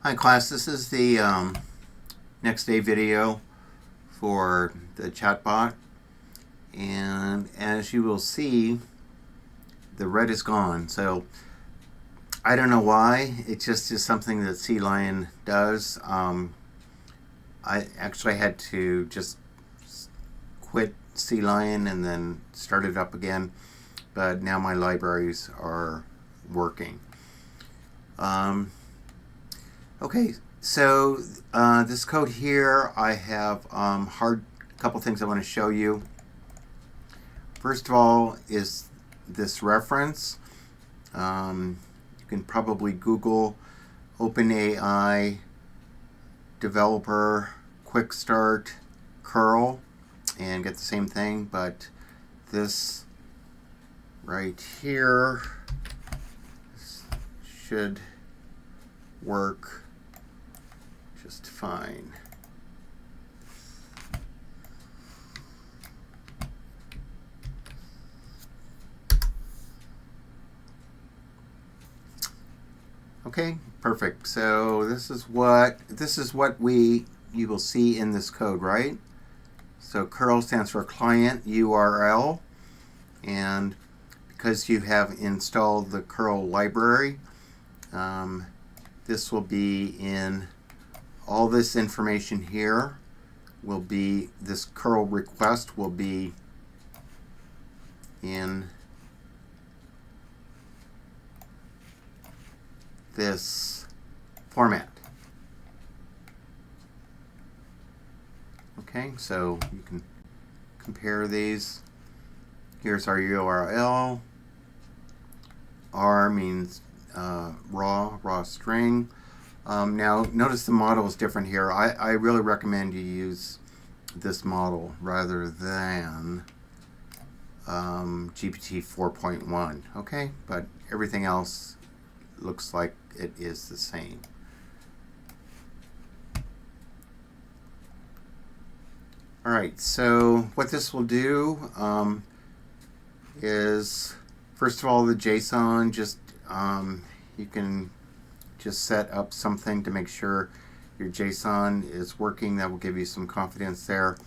Hi class, this is the next day video for the chatbot, and as you will see, the red is gone. So I don't know why. It just is something that Sea Lion does. I actually had to just quit Sea Lion and then start it up again, but now my libraries are working. Okay, so this code here, I have couple things I want to show you. First of all is this reference. You can probably Google OpenAI developer quick start curl and get the same thing, but this right here should work just fine. Okay, perfect. So this is what you will see in this code, right? So curl stands for client URL, and because you have installed the curl library, this will be in all this information here. Will be this curl request will be in this format. Okay, so you can compare these. Here's our URL. R means raw string. Now notice the model is different here. I really recommend you use this model rather than GPT 4.1. Okay, but everything else looks like it is the same. All right, so what this will do is, first of all, the JSON, you can just set up something to make sure your JSON is working. That will give you some confidence there.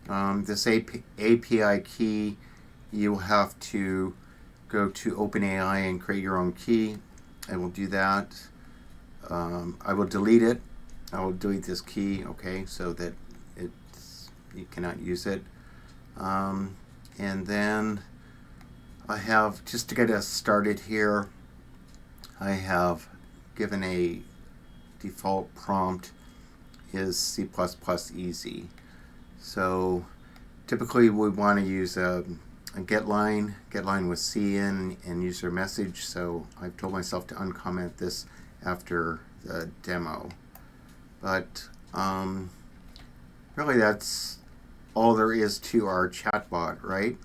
This API key, you'll have to go to OpenAI and create your own key. I will do that. I will delete it. I will delete this key, okay, so that you cannot use it. And then I have, just to get us started here, I have given a default prompt is C++ easy. So typically we want to use a get line with C in and user message. So I've told myself to uncomment this after the demo. But really that's all there is to our chatbot, right?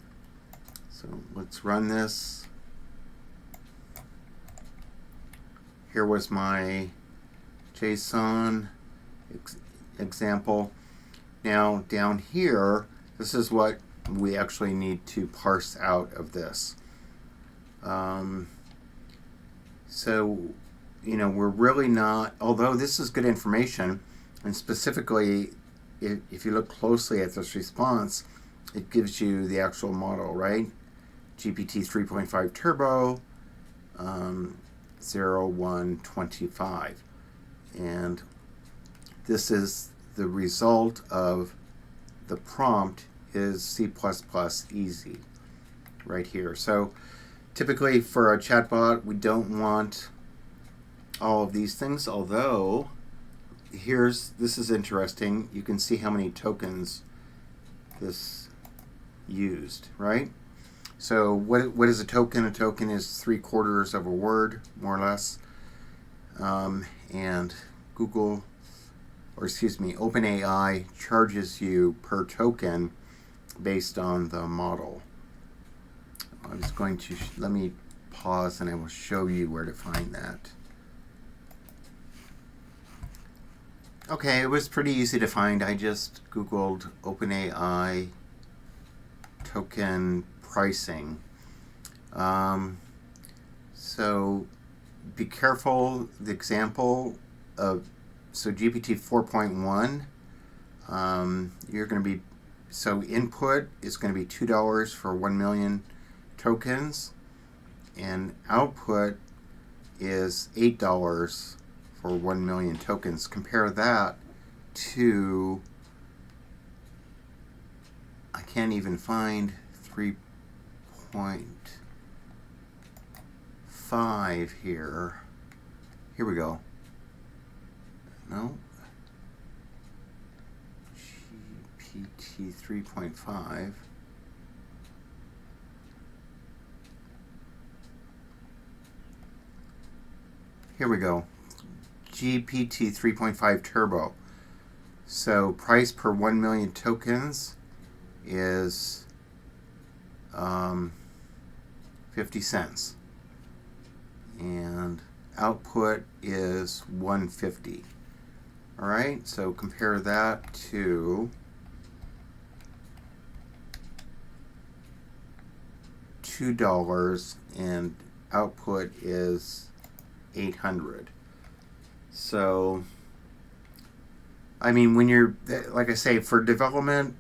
So let's run this. Here was my JSON example. Now down here, this is what we actually need to parse out of this. So, we're really not, although this is good information, and specifically, if you look closely at this response, it gives you the actual model, right? GPT 3.5 Turbo, 0125. And this is the result of the prompt is C++ easy right here. So typically for a chatbot, we don't want all of these things, although this is interesting. You can see how many tokens this used, right? So what is a token? A token is 3/4 of a word, more or less. And OpenAI charges you per token based on the model. I'm just going to, let me pause and I will show you where to find that. Okay, it was pretty easy to find. I just Googled OpenAI token pricing. So be careful. The example so GPT 4.1, you're going to be, so input is going to be $2 for 1 million tokens, and output is $8 for 1 million tokens. Compare that to, I can't even find 3.5 here. Here we go. No. GPT 3.5. Here we go. GPT 3.5 Turbo. So price per 1 million tokens is 50 cents. And output is 150. All right, so compare that to $2 and output is 800. So, I mean, when you're, like I say, for development,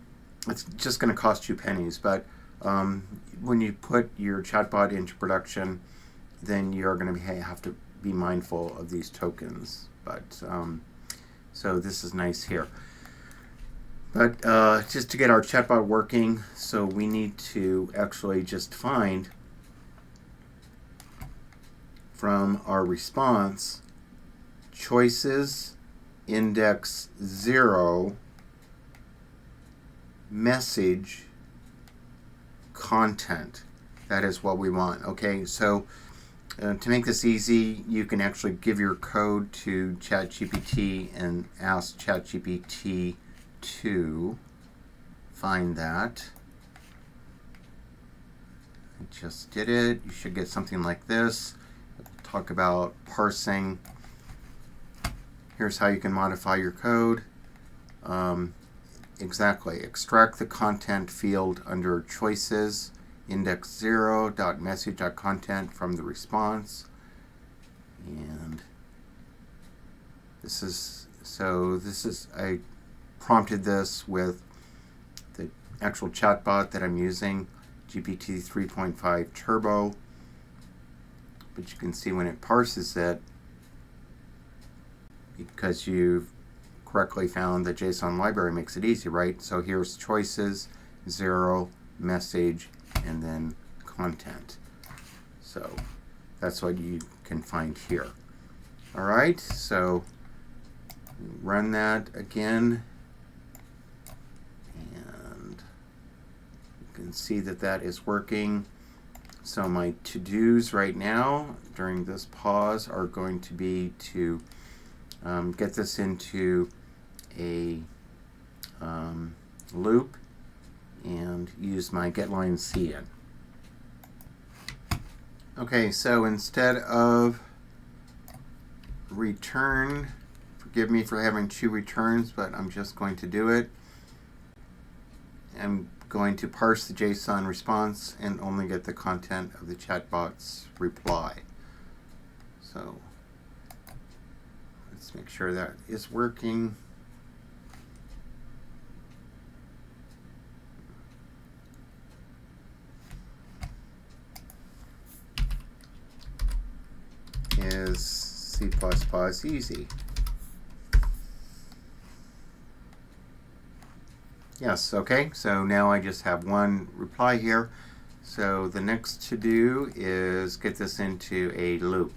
it's just going to cost you pennies. But when you put your chatbot into production, then you're going to have to be mindful of these tokens. But so this is nice here. But just to get our chatbot working, so we need to actually just find from our response choices, index 0, message, content. That is what we want. Okay, so to make this easy, you can actually give your code to ChatGPT and ask ChatGPT to find that. I just did it. You should get something like this. Talk about parsing. Here's how you can modify your code. Exactly. Extract the content field under choices, index 0.message.content from the response. And this is, I prompted this with the actual chatbot that I'm using, GPT 3.5 Turbo. But you can see when it parses it, because you've correctly found the JSON library makes it easy, right? So here's choices, 0, message, and then content. So that's what you can find here. All right, so run that again, and you can see that that is working. So my to-dos right now during this pause are going to be to get this into a loop and use my getLine cin. Okay, so instead of return, forgive me for having 2 returns, but I'm just going to do it. I'm going to parse the JSON response and only get the content of the chatbot's reply. So let's make sure that is working. Is C++ easy? Yes, okay, so now I just have one reply here. So the next to do is get this into a loop.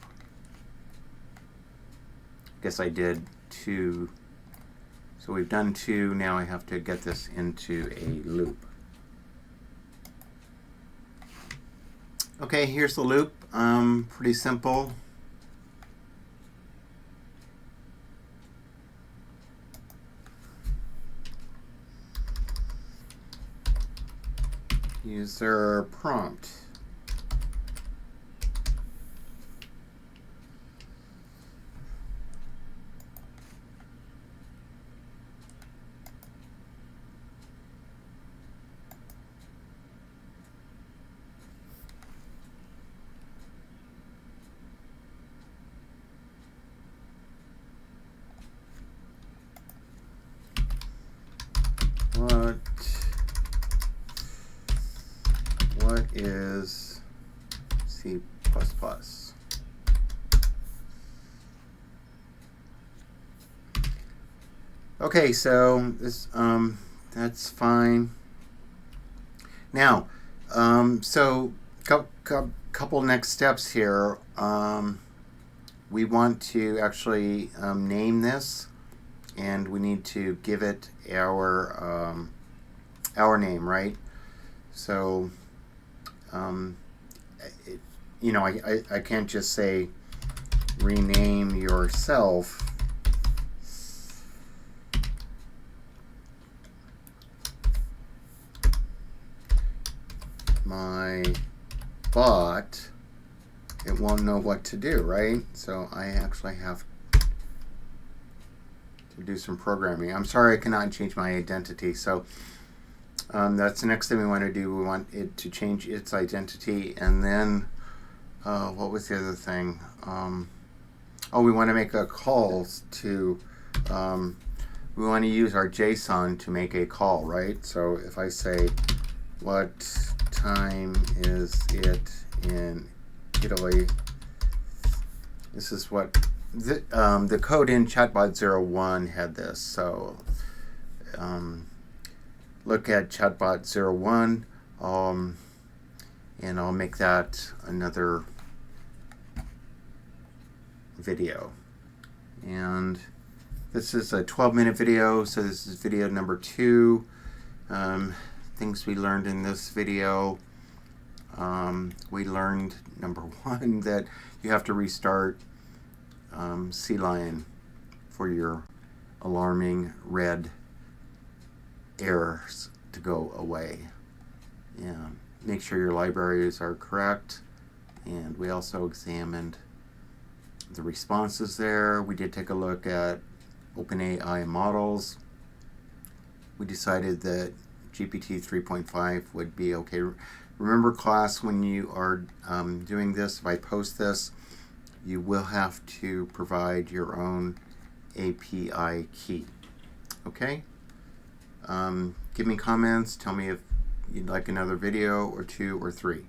Guess I did 2. So we've done 2, now I have to get this into a loop. Okay, here's the loop. Pretty simple. User prompt. is C++. Okay, so this that's fine. Now, so couple next steps here. We want to actually name this, and we need to give it our name, right? So, I can't just say rename yourself. My bot, it won't know what to do, right? So I actually have to do some programming. I'm sorry I cannot change my identity. So that's the next thing we want to do. We want it to change its identity, and then what was the other thing? We want to make a call to we want to use our JSON to make a call, right? So if I say, what time is it in Italy? This is what the code in ChatBot 01 had this. So look at ChatBot 01, and I'll make that another video. And this is a 12-minute video, so this is video number 2. Things we learned in this video. We learned, number 1, that you have to restart Sea Lion for your alarming red errors to go away. Yeah, make sure your libraries are correct. And we also examined the responses there. We did take a look at OpenAI models. We decided that GPT 3.5 would be okay. Remember, class, when you are doing this, if I post this, you will have to provide your own API key. Okay? Give me comments. Tell me if you'd like another video or 2 or 3.